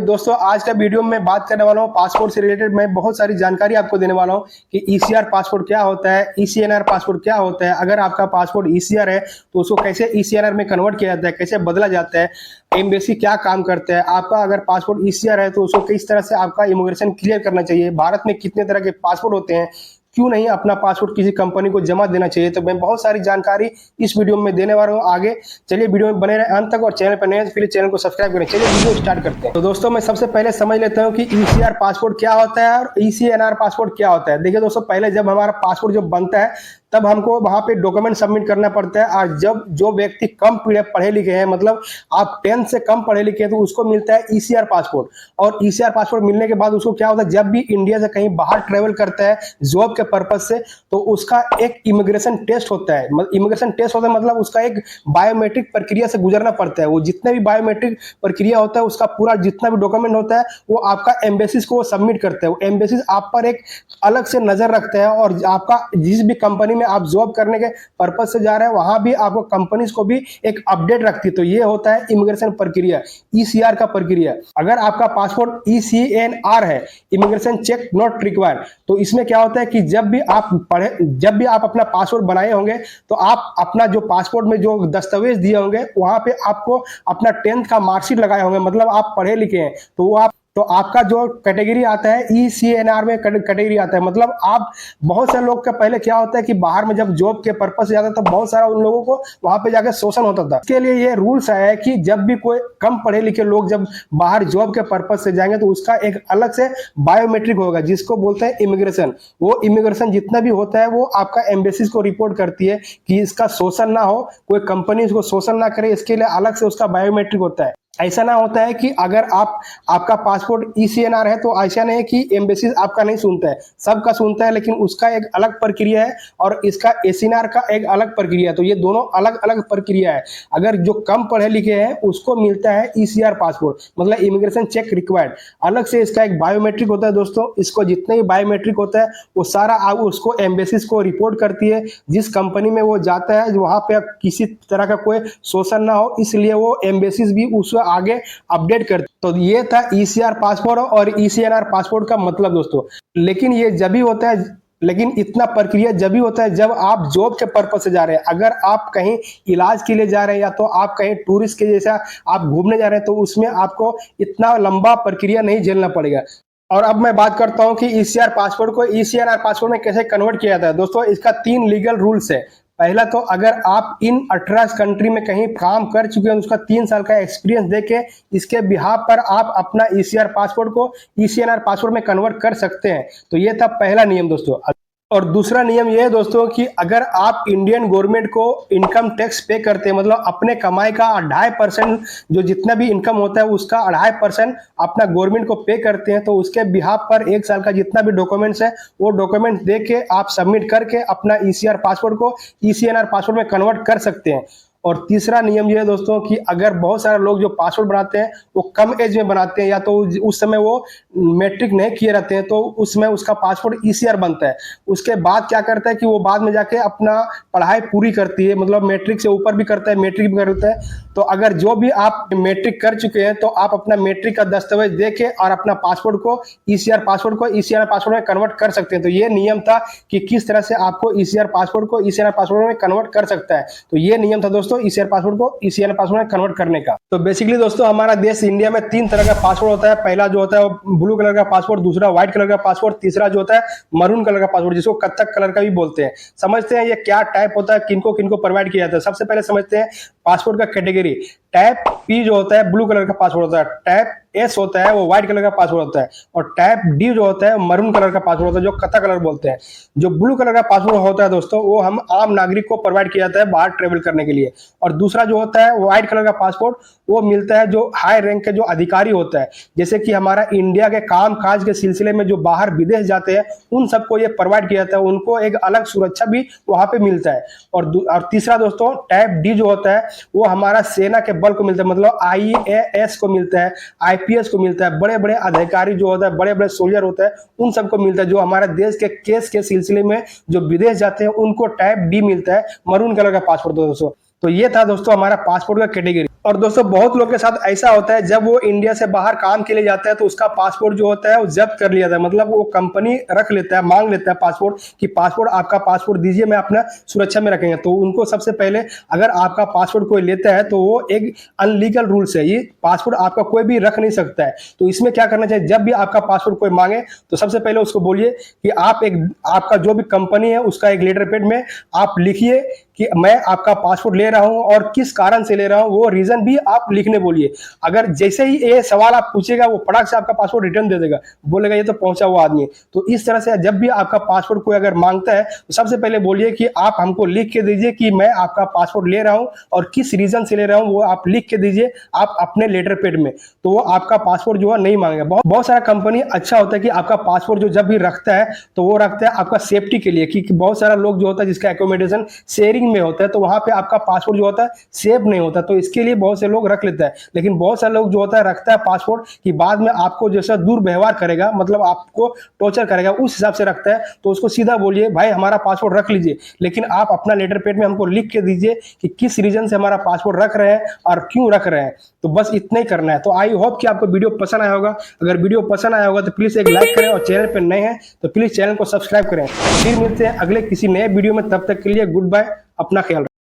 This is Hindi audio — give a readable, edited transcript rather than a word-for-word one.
दोस्तों आज का वीडियो में बात करने वाला हूँ पासपोर्ट से रिलेटेड। मैं बहुत सारी जानकारी आपको देने वाला हूँ कि ईसीआर पासपोर्ट क्या होता है, ईसीएनआर पासपोर्ट क्या होता है। अगर आपका पासपोर्ट ईसीआर है तो उसको कैसे ईसीएनआर में कन्वर्ट किया जाता है, कैसे बदला जाता है, एम्बेसी क्या काम करता है। आपका अगर पासपोर्ट ईसीआर है तो उसको किस तरह से आपका इमिग्रेशन क्लियर करना चाहिए, भारत में कितने तरह के पासपोर्ट होते हैं, क्यों नहीं अपना पासपोर्ट किसी कंपनी को जमा देना चाहिए। तो मैं बहुत सारी जानकारी इस वीडियो में देने वाला हूँ। आगे चलिए वीडियो में बने रहे अंत तक, और चैनल पर नए हैं तो फिर चैनल को सब्सक्राइब करें। चलिए वीडियो स्टार्ट करते हैं। तो दोस्तों मैं सबसे पहले समझ लेता हूँ कि ईसीआर पासपोर्ट क्या होता है और ईसीएनआर पासपोर्ट क्या होता है। देखिए दोस्तों, पहले जब हमारा पासपोर्ट जब बनता है तब हमको वहाँ पे डॉक्यूमेंट सबमिट करना पड़ता है। और जब जो व्यक्ति कम पढ़े लिखे हैं, मतलब आप 10th से कम पढ़े लिखे हैं, तो उसको मिलता है ईसीआर पासपोर्ट। और ईसीआर पासपोर्ट मिलने के बाद उसको क्या होता है, जब भी इंडिया से कहीं बाहर ट्रेवल करता है जॉब के पर्पज से, तो उसका एक इमिग्रेशन टेस्ट होता है। इमिग्रेशन टेस्ट होता है मतलब उसका एक बायोमेट्रिक प्रक्रिया से गुजरना पड़ता है। वो जितने भी बायोमेट्रिक प्रक्रिया होता है, उसका पूरा जितना भी डॉक्यूमेंट होता है, वो आपका एम्बेसीज को सबमिट करता है। वो एम्बेसीज आप पर एक अलग से नजर रखते हैं, और आपका जिस भी कंपनी में आप जॉब करने के पर्पज से जा रहे हैं वहां भी आपको कंपनीज को भी एक अपडेट रखती है। तो ये होता है इमिग्रेशन प्रक्रिया, ईसीआर का प्रक्रिया। अगर आपका पासपोर्ट ईसीएनआर है, इमिग्रेशन चेक नॉट रिक्वायर्ड, तो इसमें क्या होता है कि जब भी आप अपना पासपोर्ट बनाए होंगे तो आप अपना जो पासपोर्ट में जो दस्तावेज दिए होंगे वहां पे आपको अपना 10th का मार्कशीट लगाए होंगे, मतलब आप पढ़े लिखे हैं। तो आपका जो कैटेगरी आता है ईसीएनआर में कैटेगरी आता है। मतलब आप बहुत सारे लोग का पहले क्या होता है कि बाहर में जब जॉब के पर्पज से जाता है तो बहुत सारा उन लोगों को वहां पे जाकर शोषण होता था। इसके लिए ये रूल्स आया है कि जब भी कोई कम पढ़े लिखे लोग जब बाहर जॉब के पर्पज से जाएंगे तो उसका एक अलग से बायोमेट्रिक होगा, जिसको बोलते हैं इमिग्रेशन। वो इमिग्रेशन जितना भी होता है वो आपका एम्बेसीज को रिपोर्ट करती है कि इसका शोषण ना हो, कोई कंपनी इसको शोषण ना करे। इसके लिए अलग से उसका बायोमेट्रिक होता है। ऐसा ना होता है कि अगर आपका पासपोर्ट ईसीएनआर है तो ऐसा नहीं है कि एम्बेसी आपका नहीं सुनता है, सबका सुनता है, लेकिन उसका एक अलग प्रक्रिया है और इसका एसीएनआर का एक अलग प्रक्रिया है। तो ये दोनों अलग अलग प्रक्रिया है। अगर जो कम पढ़े लिखे हैं उसको मिलता है ईसीआर पासपोर्ट, मतलब इमिग्रेशन चेक रिक्वायर्ड। अलग से इसका एक बायोमेट्रिक होता है दोस्तों। इसको जितने भी बायोमेट्रिक होता है वो सारा उसको एम्बेसीज को रिपोर्ट करती है। जिस कंपनी में वो जाता है वहां पे किसी तरह का कोई शोषण ना हो, इसलिए वो एम्बेसीज भी उसको आगे अपडेट करते। तो ये था ईसीआर पासपोर्ट और ईसीएनआर पासपोर्ट का मतलब दोस्तों। लेकिन ये जब भी होता है, लेकिन इतना प्रक्रिया जब भी होता है जब आप जॉब के पर्पज से जा रहे हैं। अगर आप कहीं इलाज के लिए जा रहे हैं या तो आप कहीं टूरिस्ट के जैसा आप घूमने जा रहे हैं, तो उसमें आपको इतना लंबा प्रक्रिया नहीं झेलना पड़ेगा। और अब मैं बात करता हूं कि ईसीआर पासपोर्ट को ईसीएनआर पासपोर्ट में कैसे कन्वर्ट किया जाता है। दोस्तों इसका 3 लीगल रूल्स है। पहला तो अगर आप इन 18 कंट्री में कहीं काम कर चुके हैं, उसका 3 साल का एक्सपीरियंस देके इसके बिहाफ पर आप अपना ईसीआर पासपोर्ट को ईसीएनआर पासपोर्ट में कन्वर्ट कर सकते हैं। तो ये था पहला नियम दोस्तों। और दूसरा नियम ये है दोस्तों कि अगर आप इंडियन गवर्नमेंट को इनकम टैक्स पे करते हैं, मतलब अपने कमाई का 2.5% जो जितना भी इनकम होता है उसका 2.5% अपना गवर्नमेंट को पे करते हैं, तो उसके बिहाफ पर 1 साल का जितना भी डॉक्यूमेंट्स है वो डॉक्यूमेंट दे के आप सबमिट करके अपना ईसीआर पासपोर्ट को ईसीएनआर पासपोर्ट में कन्वर्ट कर सकते हैं। और तीसरा नियम ये है दोस्तों कि अगर बहुत सारे लोग जो पासपोर्ट बनाते हैं वो कम एज में बनाते हैं, या तो उस समय वो मैट्रिक नहीं किए रहते हैं, तो उसमें उसका पासपोर्ट ईसीआर बनता है। उसके बाद क्या करता है कि वो बाद में जाके अपना पढ़ाई पूरी करती है, मतलब मैट्रिक से ऊपर भी करता है, मैट्रिक भी करता है। तो अगर जो भी आप मैट्रिक कर चुके हैं तो आप अपना मैट्रिक का दस्तावेज दे के और अपना पासपोर्ट को ईसीआर पासपोर्ट में कन्वर्ट कर सकते हैं। तो ये नियम था कि किस तरह से आपको ईसीआर पासपोर्ट को ईसीआर पासपोर्ट में कन्वर्ट कर सकता है। तो ये नियम था दोस्तों ईसीआर पासपोर्ट को ईसीएनआर पासपोर्ट में कन्वर्ट करने का। तो बेसिकली दोस्तों हमारा देश इंडिया में 3 तरह का पासपोर्ट होता है। पहला जो होता है वो ब्लू कलर का पासपोर्ट, दूसरा व्हाइट कलर का पासपोर्ट, तीसरा जो होता है मरून कलर का पासपोर्ट, जिसको कत्थक कलर का भी बोलते हैं। समझते हैं ये क्या टाइप होता है, किनको किनको प्रोवाइड किया जाता है। सबसे पहले समझते हैं पासपोर्ट का कैटेगरी। टाइप पी जो होता है ब्लू कलर का पासपोर्ट होता है, टाइप एस होता है वो व्हाइट कलर का पासपोर्ट होता है, और टाइप डी जो होता है मरून कलर का पासपोर्ट होता है, जो कत्था कलर बोलते हैं। जो ब्लू कलर का पासपोर्ट होता है दोस्तों वो हम आम नागरिक को प्रोवाइड किया जाता है बाहर ट्रेवल करने के लिए। और दूसरा जो होता है व्हाइट कलर का पासपोर्ट वो मिलता है जो हाई रैंक के जो अधिकारी होता है, जैसे कि हमारा इंडिया के काम काज के सिलसिले में जो बाहर विदेश जाते हैं उन सबको ये प्रोवाइड किया जाता है। उनको एक अलग सुरक्षा भी वहां पे मिलता है। और तीसरा दोस्तों टाइप डी जो होता है वो हमारा सेना के बल को मिलता है, मतलब आईएएस को मिलता है, आईपीएस को मिलता है, बड़े बड़े अधिकारी जो होता है, बड़े बड़े सोल्जर होता है, उन सबको मिलता है। जो हमारे देश के केस के सिलसिले में जो विदेश जाते हैं उनको टाइप डी मिलता है, मरून कलर का पासपोर्ट दोस्तों। तो ये था दोस्तों हमारा पासपोर्ट का कैटेगरी। और दोस्तों बहुत लोग के साथ ऐसा होता है, जब वो इंडिया से बाहर काम के लिए जाता है तो उसका पासपोर्ट जो होता है वो जब्त कर लिया जाता है। मतलब वो कंपनी रख लेता है, मांग लेता है पासपोर्ट कि पासपोर्ट, आपका पासपोर्ट दीजिए, मैं अपना सुरक्षा में रखेंगे। तो उनको सबसे पहले, अगर आपका पासपोर्ट कोई लेता है तो वो एक अनलीगल रूल्स है, ये पासपोर्ट आपका कोई भी रख नहीं सकता है। तो इसमें क्या करना चाहिए, जब भी आपका पासपोर्ट कोई मांगे तो सबसे पहले उसको बोलिए कि आपका जो भी कंपनी है उसका एक लेटर पैड में आप लिखिए कि मैं आपका पासपोर्ट ले रहा हूं और किस कारण से ले रहा हूं, वो रीजन भी आप लिखने बोलिए। अगर जैसे ही ये सवाल आप पूछेगा, वो फटाक से आपका पासपोर्ट रिटर्न दे देगा, बोलेगा ये तो पहुंचा हुआ आदमी है। तो इस तरह से जब भी आपका पासपोर्ट कोई अगर मांगता है तो सबसे पहले बोलिए कि आप हमको लिख के दीजिए कि मैं आपका पासपोर्ट ले रहा हूं और किस रीजन से ले रहा हूं, वो आप लिख के दीजिए आप अपने लेटर पैड में। तो वो आपका पासपोर्ट जो है नहीं मांगेगा। बहुत सारा कंपनी अच्छा होता है कि आपका पासपोर्ट जो जब भी रखता है तो वो रखता है आपका सेफ्टी के लिए, क्योंकि बहुत सारा लोग जो होता है जिसका एकोमोडेशन शेयरिंग में होता है तो वहां पे आपका पासपोर्ट जो होता है सेफ नहीं होता, तो इसके लिए बहुत से लोग रख लेता है। लेकिन बहुत सारे लोग जो होता है रखता है पासपोर्ट कि बाद में आपको जैसा दुर्व्यवहार करेगा, मतलब आपको टॉर्चर करेगा, उस हिसाब से रखता है। तो उसको सीधा बोलिए भाई हमारा पासपोर्ट रख लीजिए, लेकिन आप अपना लेटर पैड में हमको लिख के दीजिए कि किस रीजन से हमारा पासपोर्ट रख रहे हैं और क्यों रख रहे हैं। तो बस इतना ही करना है। तो आई होप कि आपको वीडियो पसंद आया होगा। अगर वीडियो पसंद आया होगा तो प्लीज एक लाइक करें और चैनल पर नए हैं तो प्लीज चैनल को सब्सक्राइब करें। फिर मिलते हैं अगले किसी नए वीडियो में, तब तक के लिए गुड बाय, अपना ख्याल रखें।